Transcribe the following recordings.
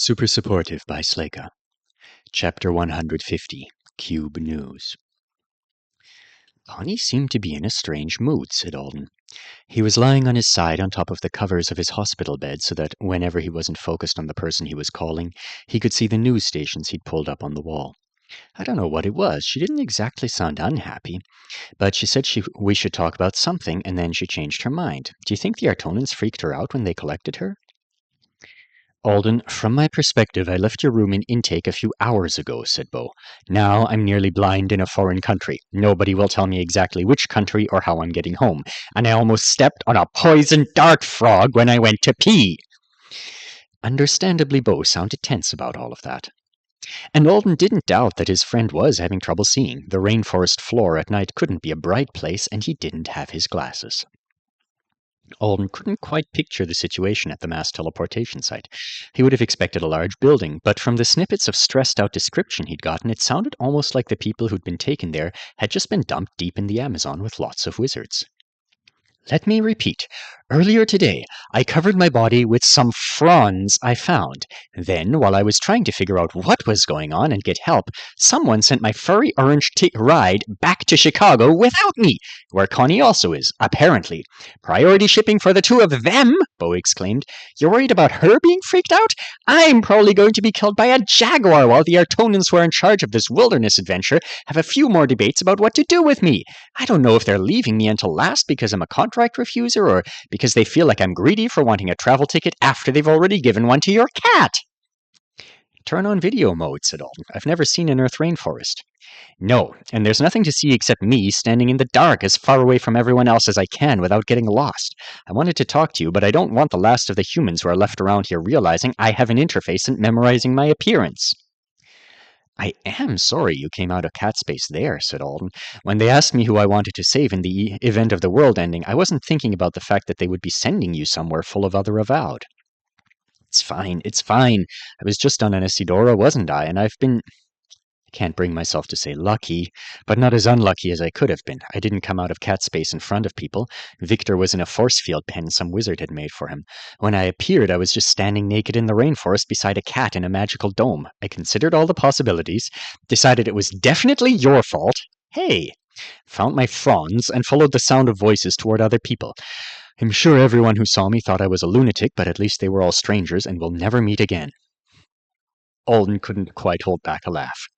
Super Supportive by Sleyca. Chapter 150, Cube News. Connie seemed to be in a strange mood, said Alden. He was lying on his side on top of the covers of his hospital bed so that whenever he wasn't focused on the person he was calling, he could see the news stations he'd pulled up on the wall. I don't know what it was. She didn't exactly sound unhappy, but she said we should talk about something, and then she changed her mind. Do you think the Artonans freaked her out when they collected her? Alden, from my perspective, I left your room in intake a few hours ago, said Bo. Now I'm nearly blind in a foreign country. Nobody will tell me exactly which country or how I'm getting home. And I almost stepped on a poisoned dart frog when I went to pee. Understandably, Bo sounded tense about all of that. And Alden didn't doubt that his friend was having trouble seeing. The rainforest floor at night couldn't be a bright place, and he didn't have his glasses. Alden couldn't quite picture the situation at the mass teleportation site. He would have expected a large building, but from the snippets of stressed-out description he'd gotten, it sounded almost like the people who'd been taken there had just been dumped deep in the Amazon with lots of wizards. Let me repeat. Earlier today, I covered my body with some fronds I found. Then, while I was trying to figure out what was going on and get help, someone sent my furry orange ride back to Chicago without me, where Connie also is, apparently. Priority shipping for the two of them, Bo exclaimed. You're worried about her being freaked out? I'm probably going to be killed by a jaguar while the Artonans who are in charge of this wilderness adventure have a few more debates about what to do with me. I don't know if they're leaving me until last because I'm a contract refuser or because they feel like I'm greedy for wanting a travel ticket after they've already given one to your cat. Turn on video mode, said Alden. I've never seen an Earth rainforest. No, and there's nothing to see except me standing in the dark as far away from everyone else as I can without getting lost. I wanted to talk to you, but I don't want the last of the humans who are left around here realizing I have an interface and memorizing my appearance. I am sorry you came out of cat space there, said Alden. When they asked me who I wanted to save in the event of the world ending, I wasn't thinking about the fact that they would be sending you somewhere full of other avowed. It's fine. I was just on an Isidora, wasn't I? And I can't bring myself to say lucky, but not as unlucky as I could have been. I didn't come out of cat space in front of people. Victor was in a force field pen some wizard had made for him. When I appeared, I was just standing naked in the rainforest beside a cat in a magical dome. I considered all the possibilities, decided it was definitely your fault. Hey! Found my fronds and followed the sound of voices toward other people. I'm sure everyone who saw me thought I was a lunatic, but at least they were all strangers and will never meet again. Alden couldn't quite hold back a laugh.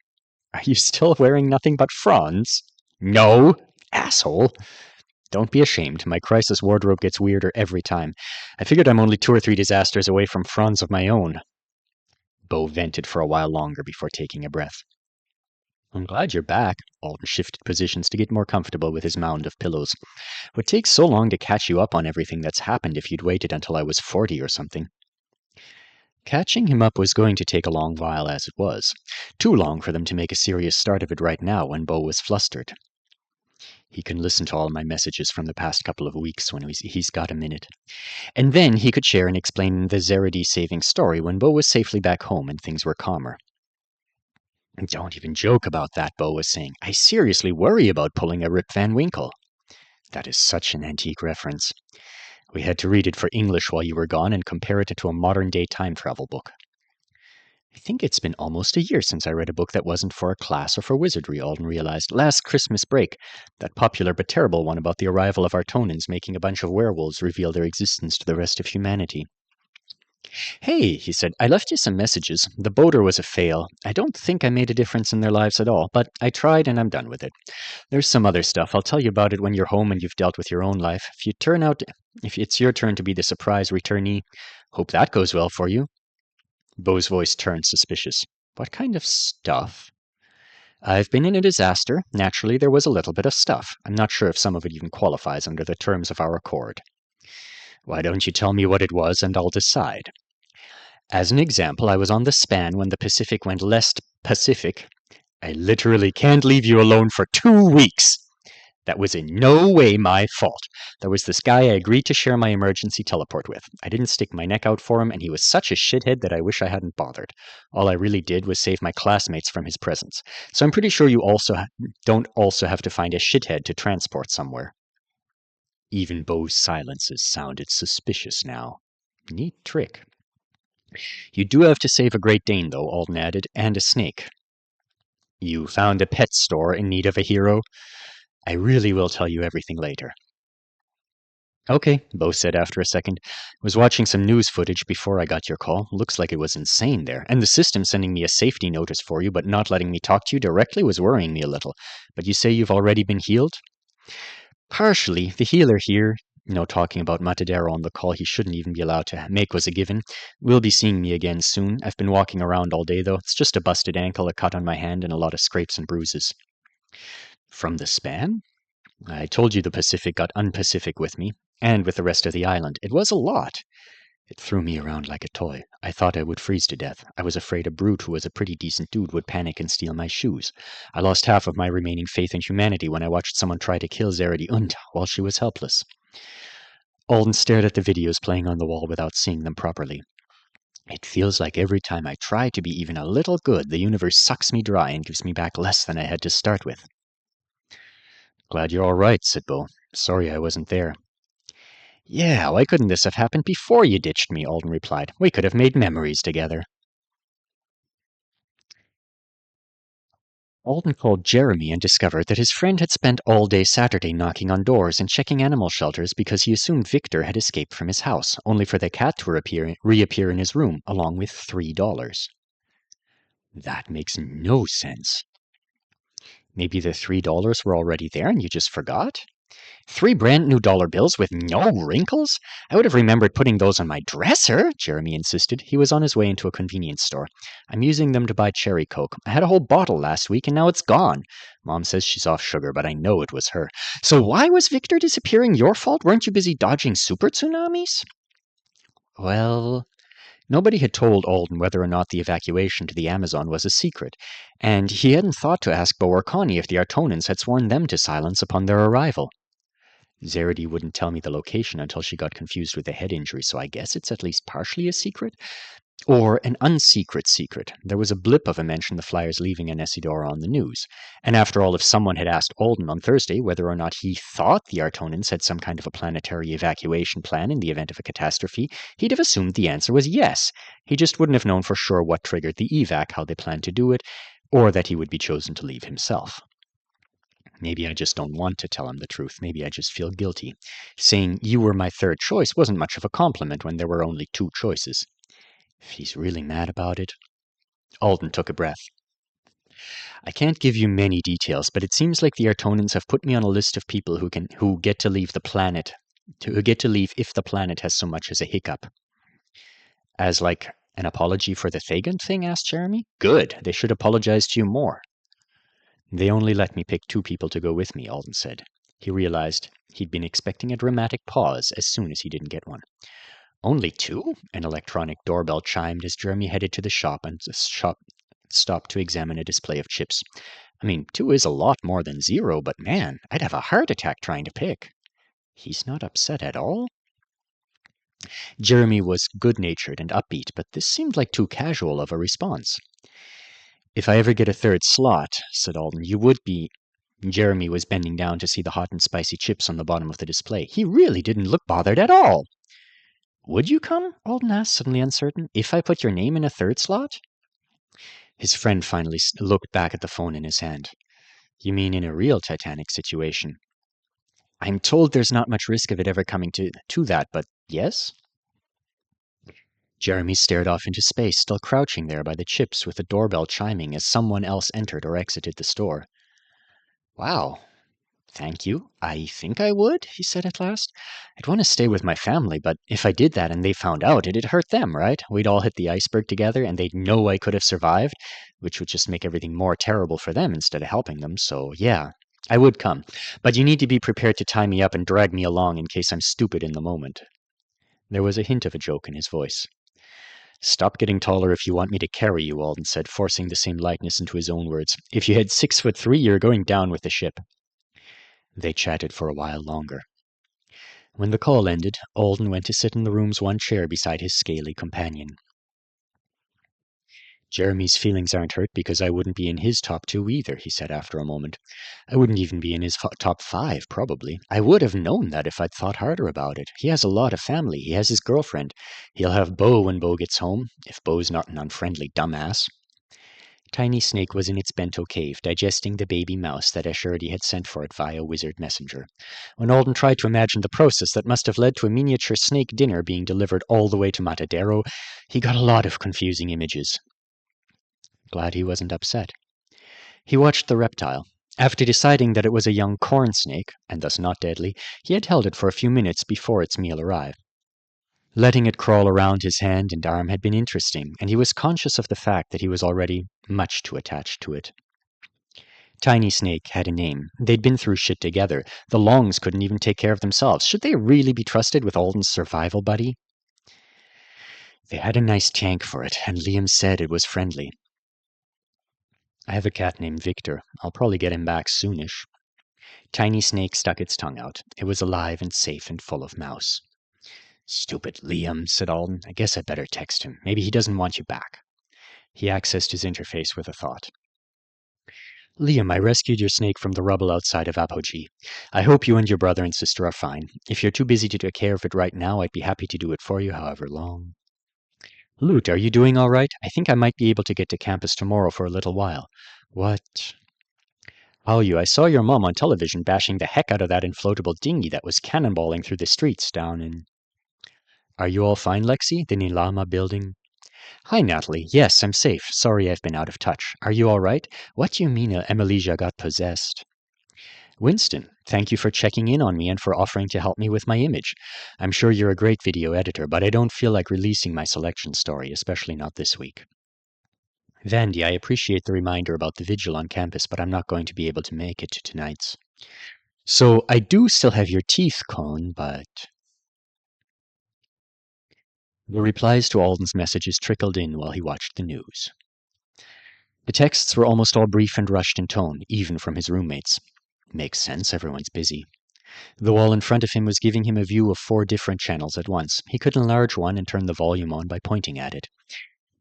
Are you still wearing nothing but fronds? No, asshole. Don't be ashamed. My crisis wardrobe gets weirder every time. I figured I'm only 2 or 3 disasters away from fronds of my own. Bo vented for a while longer before taking a breath. I'm glad you're back. Alden shifted positions to get more comfortable with his mound of pillows. What takes so long to catch you up on everything that's happened if you'd waited until I was 40 or something? Catching him up was going to take a long while as it was. Too long for them to make a serious start of it right now when Bo was flustered. He can listen to all my messages from the past couple of weeks when he's got a minute. And then he could share and explain the Zeredy saving story when Bo was safely back home and things were calmer. Don't even joke about that, Bo was saying. I seriously worry about pulling a Rip Van Winkle. That is such an antique reference. We had to read it for English while you were gone and compare it to a modern-day time travel book. I think it's been almost a year since I read a book that wasn't for a class or for wizardry, Alden realized. Last Christmas break. That popular but terrible one about the arrival of Artonans making a bunch of werewolves reveal their existence to the rest of humanity. Hey, he said, I left you some messages. The boater was a fail. I don't think I made a difference in their lives at all, but I tried and I'm done with it. There's some other stuff. I'll tell you about it when you're home and you've dealt with your own life. If it's your turn to be the surprise returnee, hope that goes well for you. Bo's voice turned suspicious. What kind of stuff? I've been in a disaster. Naturally, there was a little bit of stuff. I'm not sure if some of it even qualifies under the terms of our accord. Why don't you tell me what it was and I'll decide? As an example, I was on the span when the Pacific went less Pacific. I literally can't leave you alone for 2 weeks. That was in no way my fault. There was this guy I agreed to share my emergency teleport with. I didn't stick my neck out for him, and he was such a shithead that I wish I hadn't bothered. All I really did was save my classmates from his presence. So I'm pretty sure you don't also have to find a shithead to transport somewhere. Even Bo's silences sounded suspicious now. Neat trick. You do have to save a Great Dane, though, Alden added, and a snake. You found a pet store in need of a hero? I really will tell you everything later. Okay, Bo said after a second. Was watching some news footage before I got your call. Looks like it was insane there. And the system sending me a safety notice for you but not letting me talk to you directly was worrying me a little. But you say you've already been healed? Partially. The healer here, talking about Matadero on the call he shouldn't even be allowed to make was a given. Will be seeing me again soon. I've been walking around all day, though. It's just a busted ankle, a cut on my hand, and a lot of scrapes and bruises. From the span? I told you the Pacific got unpacific with me, and with the rest of the island. It was a lot. It threw me around like a toy. I thought I would freeze to death. I was afraid a brute who was a pretty decent dude would panic and steal my shoes. I lost half of my remaining faith in humanity when I watched someone try to kill Zarity Und while she was helpless. Alden stared at the videos playing on the wall without seeing them properly. It feels like every time I try to be even a little good, the universe sucks me dry and gives me back less than I had to start with. Glad you're all right, said Bo. Sorry I wasn't there. Yeah, why couldn't this have happened before you ditched me? Alden replied. We could have made memories together. Alden called Jeremy and discovered that his friend had spent all day Saturday knocking on doors and checking animal shelters because he assumed Victor had escaped from his house, only for the cat to reappear in his room, along with $3. That makes no sense. Maybe the $3 were already there and you just forgot? 3 brand new dollar bills with no wrinkles? I would have remembered putting those on my dresser, Jeremy insisted. He was on his way into a convenience store. I'm using them to buy cherry Coke. I had a whole bottle last week and now it's gone. Mom says she's off sugar, but I know it was her. So why was Victor disappearing your fault? Weren't you busy dodging super tsunamis? Well, nobody had told Alden whether or not the evacuation to the Amazon was a secret, and he hadn't thought to ask Bo or Connie if the Artonans had sworn them to silence upon their arrival. Zarity wouldn't tell me the location until she got confused with the head injury, so I guess it's at least partially a secret. Or an unsecret secret. There was a blip of a mention the flyers leaving Anesidora on the news. And after all, if someone had asked Alden on Thursday whether or not he thought the Artonans had some kind of a planetary evacuation plan in the event of a catastrophe, he'd have assumed the answer was yes. He just wouldn't have known for sure what triggered the evac, how they planned to do it, or that he would be chosen to leave himself. Maybe I just don't want to tell him the truth. Maybe I just feel guilty. Saying you were my third choice wasn't much of a compliment when there were only 2 choices. If he's really mad about it. Alden took a breath. I can't give you many details, but it seems like the Artonans have put me on a list of people who get to leave the planet, who get to leave if the planet has so much as a hiccup. As like an apology for the Thagan thing? Asked Jeremy. Good. They should apologize to you more. They only let me pick 2 people to go with me, Alden said. He realized he'd been expecting a dramatic pause as soon as he didn't get one. Only 2? An electronic doorbell chimed as Jeremy headed to the shop and stopped to examine a display of chips. I mean, 2 is a lot more than 0, but man, I'd have a heart attack trying to pick. He's not upset at all? Jeremy was good-natured and upbeat, but this seemed like too casual of a response. If I ever get a 3rd slot, said Alden, you would be... Jeremy was bending down to see the hot and spicy chips on the bottom of the display. He really didn't look bothered at all. Would you come? Alden asked, suddenly uncertain. If I put your name in a 3rd slot? His friend finally looked back at the phone in his hand. You mean in a real Titanic situation? I'm told there's not much risk of it ever coming to that, but yes? Jeremy stared off into space, still crouching there by the chips with the doorbell chiming as someone else entered or exited the store. Wow. Thank you. I think I would, he said at last. I'd want to stay with my family, but if I did that and they found out, it'd hurt them, right? We'd all hit the iceberg together and they'd know I could have survived, which would just make everything more terrible for them instead of helping them. So, yeah, I would come. But you need to be prepared to tie me up and drag me along in case I'm stupid in the moment. There was a hint of a joke in his voice. Stop getting taller if you want me to carry you, Alden said, forcing the same lightness into his own words. If you hit 6'3", you're going down with the ship. They chatted for a while longer. When the call ended, Alden went to sit in the room's one chair beside his scaly companion. Jeremy's feelings aren't hurt because I wouldn't be in his top 2 either, he said after a moment. I wouldn't even be in his top 5, probably. I would have known that if I'd thought harder about it. He has a lot of family. He has his girlfriend. He'll have Bo when Bo gets home, if Bo's not an unfriendly dumbass. Tiny Snake was in its bento cave, digesting the baby mouse that Asherity had sent for it via wizard messenger. When Alden tried to imagine the process that must have led to a miniature snake dinner being delivered all the way to Matadero, he got a lot of confusing images. Glad he wasn't upset. He watched the reptile. After deciding that it was a young corn snake, and thus not deadly, he had held it for a few minutes before its meal arrived. Letting it crawl around his hand and arm had been interesting, and he was conscious of the fact that he was already much too attached to it. Tiny Snake had a name. They'd been through shit together. The Longs couldn't even take care of themselves. Should they really be trusted with Alden's survival buddy? They had a nice tank for it, and Liam said it was friendly. I have a cat named Victor. I'll probably get him back soonish. Tiny Snake stuck its tongue out. It was alive and safe and full of mouse. Stupid Liam, said Alden. I guess I'd better text him. Maybe he doesn't want you back. He accessed his interface with a thought. Liam, I rescued your snake from the rubble outside of Apogee. I hope you and your brother and sister are fine. If you're too busy to take care of it right now, I'd be happy to do it for you however long. Lute, are you doing all right? I think I might be able to get to campus tomorrow for a little while. What? Oh, I saw your mom on television bashing the heck out of that inflatable dinghy that was cannonballing through the streets down in... Are you all fine, Lexi? The Nilama building? Hi, Natalie. Yes, I'm safe. Sorry I've been out of touch. Are you all right? What do you mean Emilija got possessed? Winston, thank you for checking in on me and for offering to help me with my image. I'm sure you're a great video editor, but I don't feel like releasing my selection story, especially not this week. Vandy, I appreciate the reminder about the vigil on campus, but I'm not going to be able to make it to tonight's. So I do still have your teeth, Cone, but... The replies to Alden's messages trickled in while he watched the news. The texts were almost all brief and rushed in tone, even from his roommates. Makes sense, everyone's busy. The wall in front of him was giving him a view of 4 different channels at once. He could enlarge one and turn the volume on by pointing at it.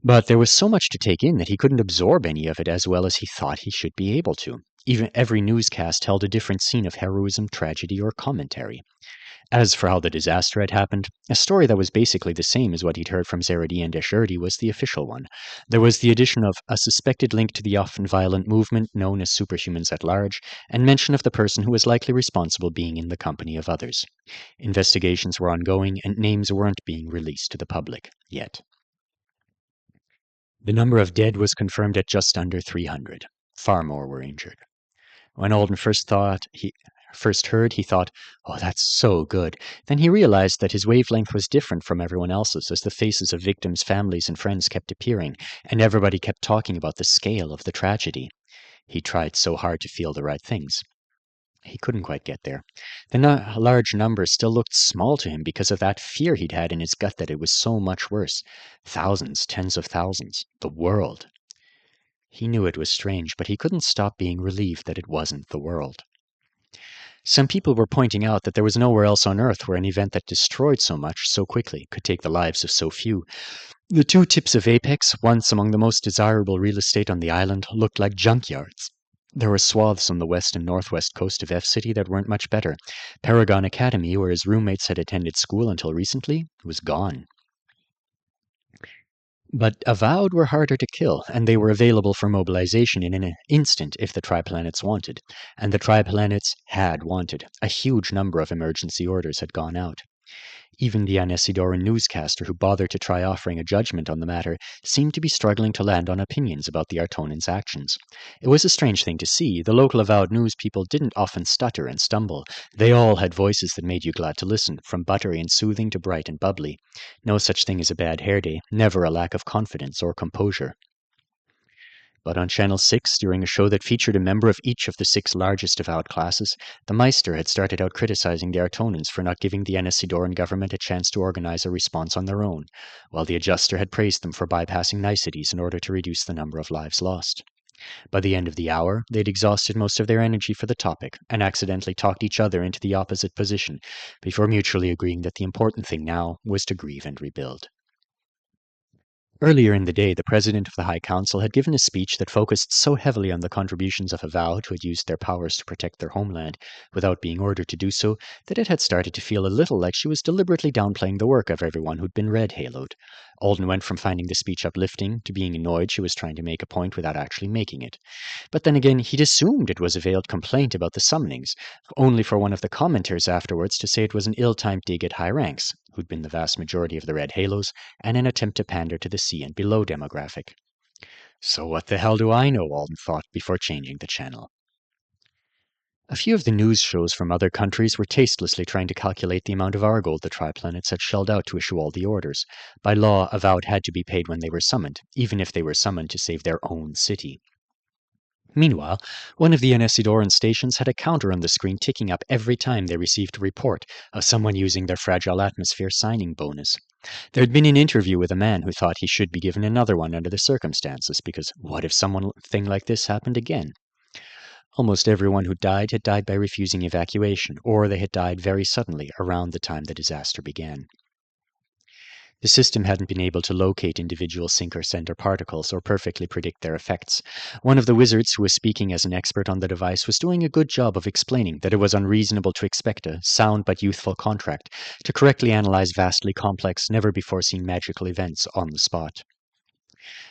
But there was so much to take in that he couldn't absorb any of it as well as he thought he should be able to. Even every newscast held a different scene of heroism, tragedy, or commentary. As for how the disaster had happened, a story that was basically the same as what he'd heard from Zaradi and Esherdi was the official one. There was the addition of a suspected link to the often violent movement known as Superhumans at Large, and mention of the person who was likely responsible being in the company of others. Investigations were ongoing, and names weren't being released to the public, yet. The number of dead was confirmed at just under 300. Far more were injured. When Alden first heard, he thought, oh, that's so good. Then he realized that his wavelength was different from everyone else's as the faces of victims' families and friends kept appearing, and everybody kept talking about the scale of the tragedy. He tried so hard to feel the right things. He couldn't quite get there. The large number still looked small to him because of that fear he'd had in his gut that it was so much worse. Thousands, tens of thousands. The world. He knew it was strange, but he couldn't stop being relieved that it wasn't the world. Some people were pointing out that there was nowhere else on Earth where an event that destroyed so much so quickly could take the lives of so few. The 2 tips of Apex, once among the most desirable real estate on the island, looked like junkyards. There were swaths on the west and northwest coast of F-City that weren't much better. Paragon Academy, where his roommates had attended school until recently, was gone. But Avowed were harder to kill, and they were available for mobilization in an instant if the Triplanets wanted. And the Triplanets had wanted. A huge number of emergency orders had gone out. Even the Anesidoran newscaster who bothered to try offering a judgment on the matter seemed to be struggling to land on opinions about the Artonans' actions. It was a strange thing to see. The local Avowed news people didn't often stutter and stumble. They all had voices that made you glad to listen, from buttery and soothing to bright and bubbly. No such thing as a bad hair day, never a lack of confidence or composure. But on Channel 6, during a show that featured a member of each of the 6 largest Avowed classes, the Meister had started out criticizing the Artonans for not giving the Anesidoran government a chance to organize a response on their own, while the Adjuster had praised them for bypassing niceties in order to reduce the number of lives lost. By the end of the hour, they'd exhausted most of their energy for the topic, and accidentally talked each other into the opposite position, before mutually agreeing that the important thing now was to grieve and rebuild. Earlier in the day, the president of the High Council had given a speech that focused so heavily on the contributions of Avowed who had used their powers to protect their homeland without being ordered to do so, that it had started to feel a little like she was deliberately downplaying the work of everyone who'd been red haloed. Alden went from finding the speech uplifting to being annoyed she was trying to make a point without actually making it. But then again, he'd assumed it was a veiled complaint about the summonings, only for one of the commenters afterwards to say it was an ill-timed dig at high ranks, who'd been the vast majority of the Red Halos, and an attempt to pander to the C and below demographic. So what the hell do I know, Alden thought before changing the channel. A few of the news shows from other countries were tastelessly trying to calculate the amount of Argold the Triplanets had shelled out to issue all the orders. By law, Avowed had to be paid when they were summoned, even if they were summoned to save their own city. Meanwhile, one of the Anesidoran stations had a counter on the screen ticking up every time they received a report of someone using their fragile atmosphere signing bonus. There had been an interview with a man who thought he should be given another one under the circumstances, because what if something like this happened again? Almost everyone who died had died by refusing evacuation, or they had died very suddenly around the time the disaster began. The system hadn't been able to locate individual sinker-center particles or perfectly predict their effects. One of the wizards who was speaking as an expert on the device was doing a good job of explaining that it was unreasonable to expect a sound but youthful contract to correctly analyze vastly complex, never-before-seen magical events on the spot.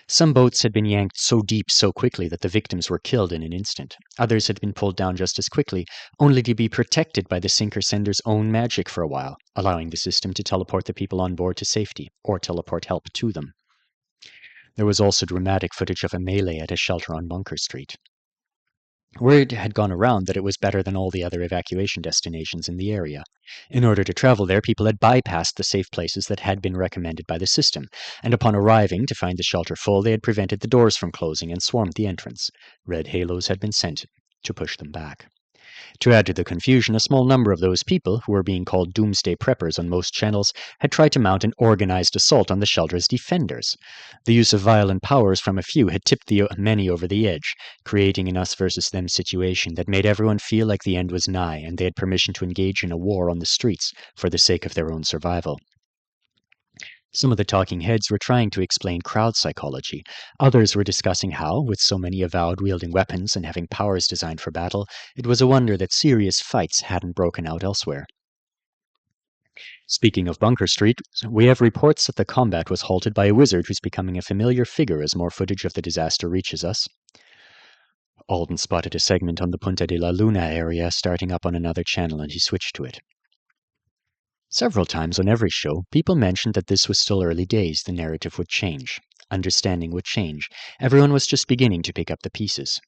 Some boats had been yanked so deep so quickly that the victims were killed in an instant. Others had been pulled down just as quickly, only to be protected by the sinker-sender's own magic for a while, allowing the system to teleport the people on board to safety, or teleport help to them. There was also dramatic footage of a melee at a shelter on Bunker Street. Word had gone around that it was better than all the other evacuation destinations in the area. In order to travel there, people had bypassed the safe places that had been recommended by the system, and upon arriving to find the shelter full, they had prevented the doors from closing and swarmed the entrance. Red halos had been sent to push them back. To add to the confusion, a small number of those people, who were being called doomsday preppers on most channels, had tried to mount an organized assault on the shelter's defenders. The use of violent powers from a few had tipped the many over the edge, creating an us versus them situation that made everyone feel like the end was nigh and they had permission to engage in a war on the streets for the sake of their own survival. Some of the talking heads were trying to explain crowd psychology. Others were discussing how, with so many Avowed wielding weapons and having powers designed for battle, it was a wonder that serious fights hadn't broken out elsewhere. Speaking of Bunker Street, we have reports that the combat was halted by a wizard who's becoming a familiar figure as more footage of the disaster reaches us. Alden spotted a segment on the Punta de la Luna area starting up on another channel, and he switched to it. Several times on every show, people mentioned that this was still early days, the narrative would change. Understanding would change. Everyone was just beginning to pick up the pieces.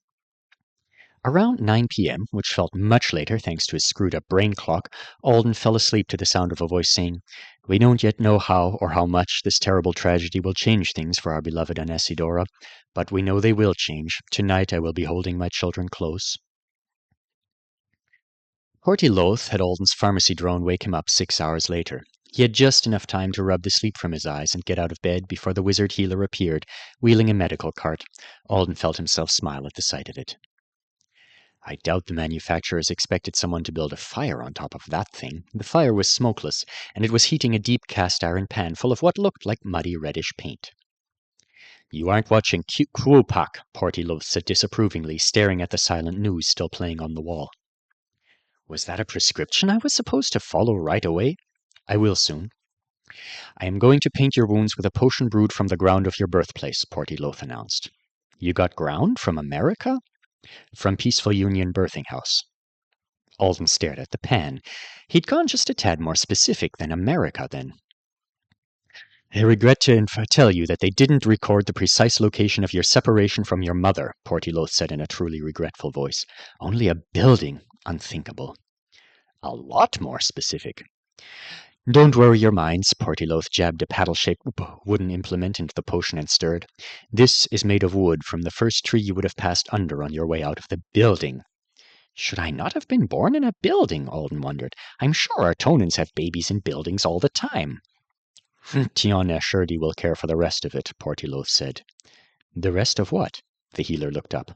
Around 9 p.m., which felt much later thanks to his screwed-up brain clock, Alden fell asleep to the sound of a voice saying, "We don't yet know how or how much this terrible tragedy will change things for our beloved Anesidora, but we know they will change. Tonight I will be holding my children close." Horty Loth had Alden's pharmacy drone wake him up 6 hours later. He had just enough time to rub the sleep from his eyes and get out of bed before the wizard healer appeared, wheeling a medical cart. Alden felt himself smile at the sight of it. I doubt the manufacturers expected someone to build a fire on top of that thing. The fire was smokeless, and it was heating a deep cast-iron pan full of what looked like muddy reddish paint. "You aren't watching Kuopak," Horty Loth said disapprovingly, staring at the silent news still playing on the wall. Was that a prescription I was supposed to follow right away? I will soon. I am going to paint your wounds with a potion brewed from the ground of your birthplace, Horty Loth announced. You got ground from America? From Peaceful Union Birthing House. Alden stared at the pan. He'd gone just a tad more specific than America, then. I regret to tell you that they didn't record the precise location of your separation from your mother, Horty Loth said in a truly regretful voice. Only a building. Unthinkable. A lot more specific. Don't worry your minds, Horty Loth jabbed a paddle-shaped wooden implement into the potion and stirred. This is made of wood from the first tree you would have passed under on your way out of the building. Should I not have been born in a building? Alden wondered. I'm sure Artonans have babies in buildings all the time. Tion Ashurdi will care for the rest of it, Horty Loth said. The rest of what? The healer looked up.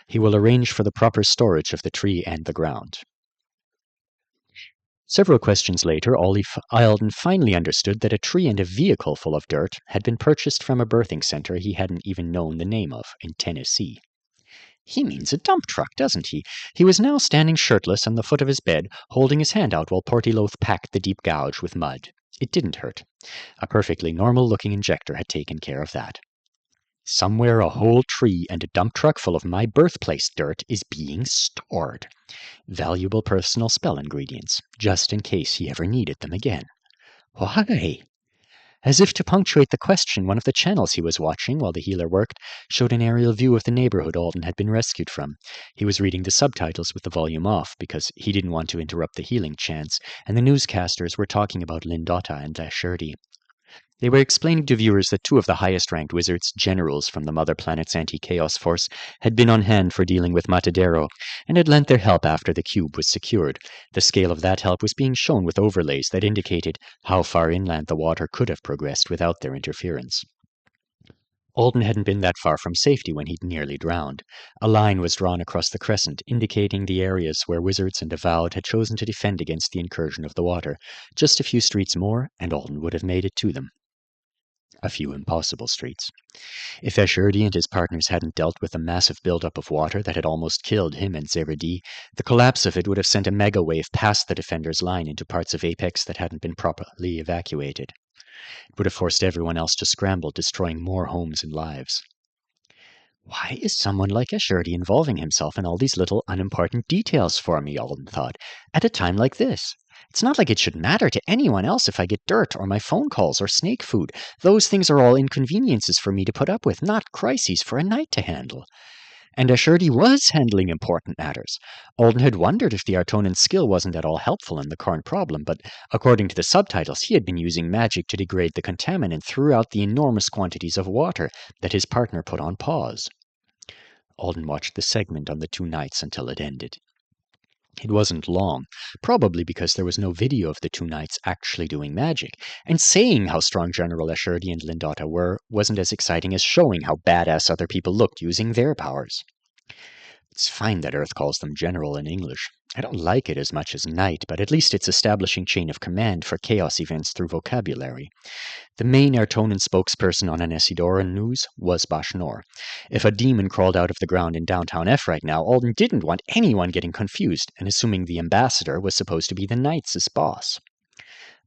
He will arrange for the proper storage of the tree and the ground. Several questions later, Alden finally understood that a tree and a vehicle full of dirt had been purchased from a birthing center he hadn't even known the name of in Tennessee. He means a dump truck, doesn't he? He was now standing shirtless on the foot of his bed, holding his hand out while Portyloath packed the deep gouge with mud. It didn't hurt. A perfectly normal-looking injector had taken care of that. Somewhere a whole tree and a dump truck full of my birthplace dirt is being stored. Valuable personal spell ingredients, just in case he ever needed them again. Why? As if to punctuate the question, one of the channels he was watching while the healer worked showed an aerial view of the neighborhood Alden had been rescued from. He was reading the subtitles with the volume off because he didn't want to interrupt the healing chants, and the newscasters were talking about Lindota and Lasherdi. They were explaining to viewers that two of the highest-ranked wizards, generals from the Mother Planet's anti-chaos force, had been on hand for dealing with Matadero, and had lent their help after the cube was secured. The scale of that help was being shown with overlays that indicated how far inland the water could have progressed without their interference. Alden hadn't been that far from safety when he'd nearly drowned. A line was drawn across the crescent, indicating the areas where wizards and Avowed had chosen to defend against the incursion of the water. Just a few streets more, and Alden would have made it to them. A few impossible streets. If Lasherdi and his partners hadn't dealt with the massive buildup of water that had almost killed him and Zeredi, the collapse of it would have sent a mega wave past the defenders' line into parts of Apex that hadn't been properly evacuated. It would have forced everyone else to scramble, destroying more homes and lives. Why is someone like Lasherdi involving himself in all these little unimportant details for me, Alden thought, at a time like this? It's not like it should matter to anyone else if I get dirt or my phone calls or snake food. Those things are all inconveniences for me to put up with, not crises for a knight to handle. And Lasherdi was handling important matters. Alden had wondered if the Artonan's skill wasn't at all helpful in the current problem, but according to the subtitles, he had been using magic to degrade the contaminant throughout the enormous quantities of water that his partner put on pause. Alden watched the segment on the two knights until it ended. It wasn't long, probably because there was no video of the two knights actually doing magic, and saying how strong General Lasherdi and Lindota were wasn't as exciting as showing how badass other people looked using their powers. It's fine that Earth calls them General in English. I don't like it as much as Knight, but at least it's establishing chain of command for chaos events through vocabulary. The main Artonan spokesperson on Anesidoran news was Bashnor. If a demon crawled out of the ground in downtown F right now, Alden didn't want anyone getting confused and assuming the ambassador was supposed to be the Knights' boss.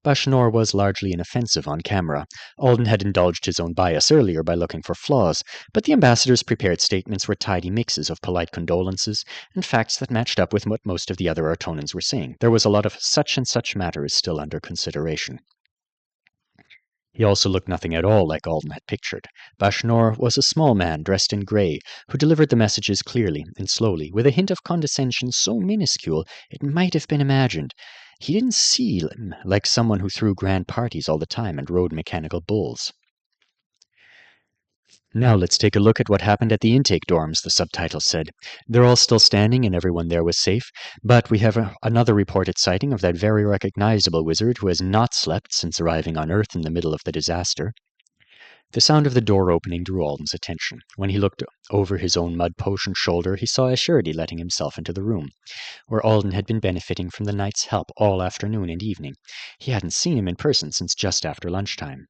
Bashnor was largely inoffensive on camera. Alden had indulged his own bias earlier by looking for flaws, but the ambassador's prepared statements were tidy mixes of polite condolences and facts that matched up with what most of the other Artonans were saying. There was a lot of such and such matter is still under consideration. He also looked nothing at all like Alden had pictured. Bashnor was a small man dressed in grey, who delivered the messages clearly and slowly, with a hint of condescension so minuscule it might have been imagined. He didn't seem like someone who threw grand parties all the time and rode mechanical bulls. Now let's take a look at what happened at the intake dorms, the subtitles said. They're all still standing and everyone there was safe, but we have another reported sighting of that very recognizable wizard who has not slept since arriving on Earth in the middle of the disaster. The sound of the door opening drew Alden's attention. When he looked over his own mud-potioned shoulder, he saw Lasherdi letting himself into the room, where Alden had been benefiting from the knight's help all afternoon and evening. He hadn't seen him in person since just after lunchtime.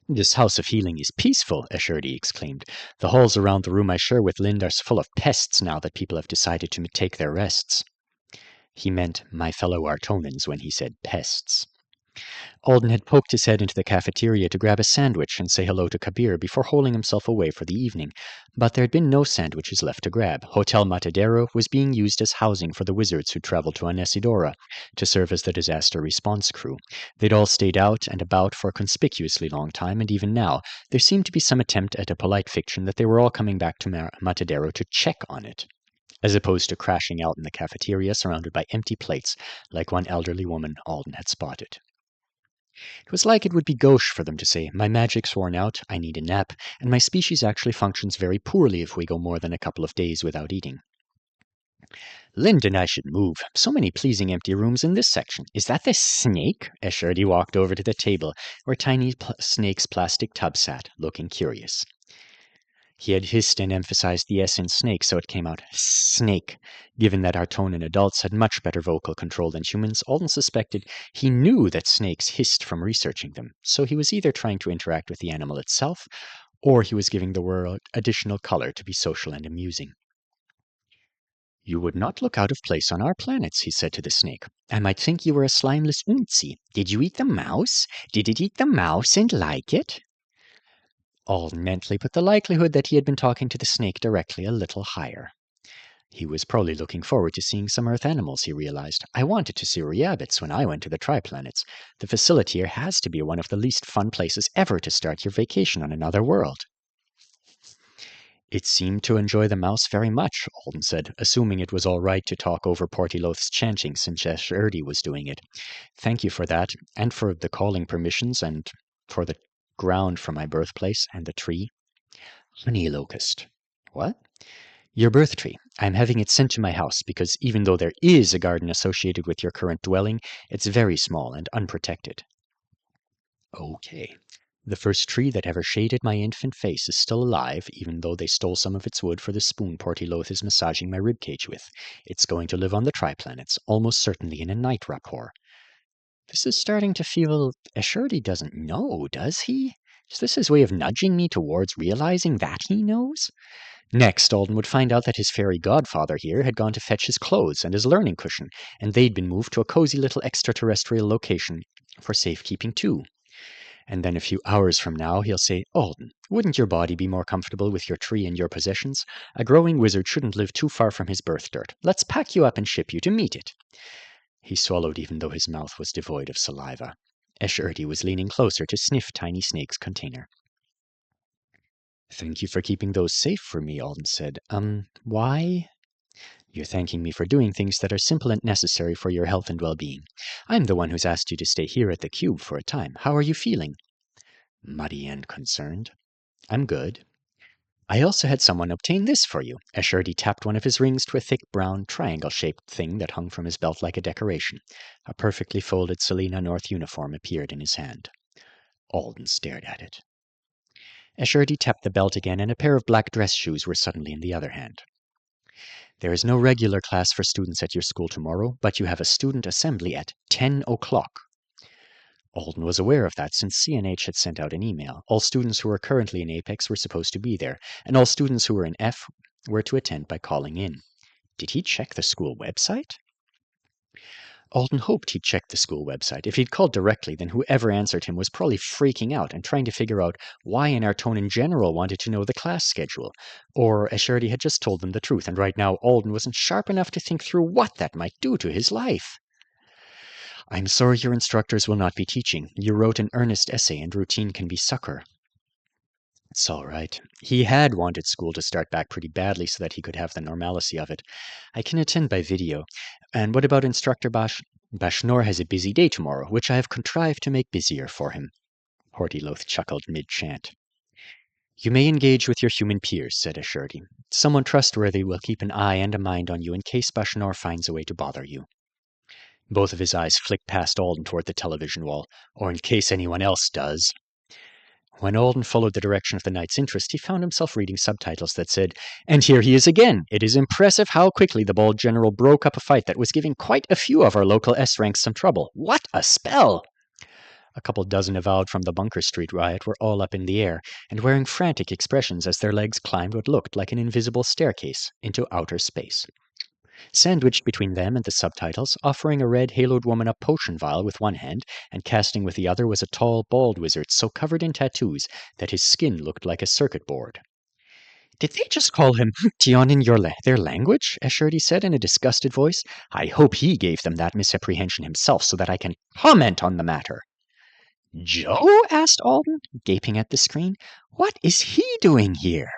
"This house of healing is peaceful," Lasherdi exclaimed. "The halls around the room I share with Lind are full of pests now that people have decided to take their rests." He meant my fellow Artonans when he said pests. Alden had poked his head into the cafeteria to grab a sandwich and say hello to Kabir before holding himself away for the evening, but there had been no sandwiches left to grab. Hotel Matadero was being used as housing for the wizards who traveled to Anesidora to serve as the disaster response crew. They'd all stayed out and about for a conspicuously long time, and even now there seemed to be some attempt at a polite fiction that they were all coming back to Matadero to check on it, as opposed to crashing out in the cafeteria surrounded by empty plates like one elderly woman Alden had spotted. It was like it would be gauche for them to say, "My magic's worn out, I need a nap, and my species actually functions very poorly if we go more than a couple of days without eating." "Lind and I should move. So many pleasing empty rooms in this section. Is that the snake?" Lasherdi walked over to the table where Tiny Snake's plastic tub sat, looking curious. He had hissed and emphasized the S in snake, so it came out snake. Given that Artonan adults had much better vocal control than humans, Alden suspected he knew that snakes hissed from researching them, so he was either trying to interact with the animal itself, or he was giving the world additional color to be social and amusing. "You would not look out of place on our planets," he said to the snake. "I might think you were a slimeless Unzi. Did you eat the mouse? Did it eat the mouse and like it?" Alden mentally put the likelihood that he had been talking to the snake directly a little higher. He was probably looking forward to seeing some Earth animals, he realized. I wanted to see rabbits when I went to the Triplanets. The facility here has to be one of the least fun places ever to start your vacation on another world. It seemed to enjoy the mouse very much, Alden said, assuming it was all right to talk over Portiloth's chanting since Erdi was doing it. Thank you for that, and for the calling permissions, and for the ground for my birthplace, and the tree. Honey locust. What? Your birth tree. I'm having it sent to my house because even though there is a garden associated with your current dwelling, it's very small and unprotected. Okay. The first tree that ever shaded my infant face is still alive, even though they stole some of its wood for the spoon Portiloth is massaging my ribcage with. It's going to live on the Triplanets, almost certainly in a night rapport. This is starting to feel... Ashurdi doesn't know, does he? Is this his way of nudging me towards realizing that he knows? Next, Alden would find out that his fairy godfather here had gone to fetch his clothes and his learning cushion, and they'd been moved to a cozy little extraterrestrial location for safekeeping too. And then a few hours from now, he'll say, "Alden, wouldn't your body be more comfortable with your tree and your possessions? A growing wizard shouldn't live too far from his birth dirt. Let's pack you up and ship you to meet it." He swallowed even though his mouth was devoid of saliva. Ashurdi was leaning closer to sniff Tiny Snake's container. "Thank you for keeping those safe for me," Alden said. Why? "You're thanking me for doing things that are simple and necessary for your health and well-being. I'm the one who's asked you to stay here at the cube for a time. How are you feeling?" "Muddy and concerned." "I'm good. I also had someone obtain this for you." Ashurdi tapped one of his rings to a thick brown triangle-shaped thing that hung from his belt like a decoration. A perfectly folded Selena North uniform appeared in his hand. Alden stared at it. Ashurdi tapped the belt again, and a pair of black dress shoes were suddenly in the other hand. "There is no regular class for students at your school tomorrow, but you have a student assembly at 10 o'clock. Alden was aware of that since CNH had sent out an email. All students who were currently in Apex were supposed to be there, and all students who were in F were to attend by calling in. Did he check the school website? Alden hoped he'd checked the school website. If he'd called directly, then whoever answered him was probably freaking out and trying to figure out why an Artonan general wanted to know the class schedule. Or Ashurdi had just told them the truth, and right now Alden wasn't sharp enough to think through what that might do to his life. "I'm sorry your instructors will not be teaching. You wrote an earnest essay and routine can be sucker." It's all right. He had wanted school to start back pretty badly so that he could have the normalcy of it. "I can attend by video. And what about Instructor Bashnor has a busy day tomorrow, which I have contrived to make busier for him." Portiloth chuckled mid-chant. "You may engage with your human peers," said Ashurdi. "Someone trustworthy will keep an eye and a mind on you in case Bashnor finds a way to bother you." Both of his eyes flicked past Alden toward the television wall. "Or in case anyone else does." When Alden followed the direction of the knight's interest, he found himself reading subtitles that said, "And here he is again. It is impressive how quickly the bold general broke up a fight that was giving quite a few of our local S-ranks some trouble. What a spell!" A couple dozen avowed from the Bunker Street riot were all up in the air and wearing frantic expressions as their legs climbed what looked like an invisible staircase into outer space. Sandwiched between them and the subtitles, offering a red haloed woman a potion vial with one hand and casting with the other, was a tall, bald wizard so covered in tattoos that his skin looked like a circuit board. "Did they just call him Tion in their language?" Ashurdi said in a disgusted voice. "I hope he gave them that misapprehension himself so that I can comment on the matter." "Joe?" asked Alden, gaping at the screen. "What is he doing here?"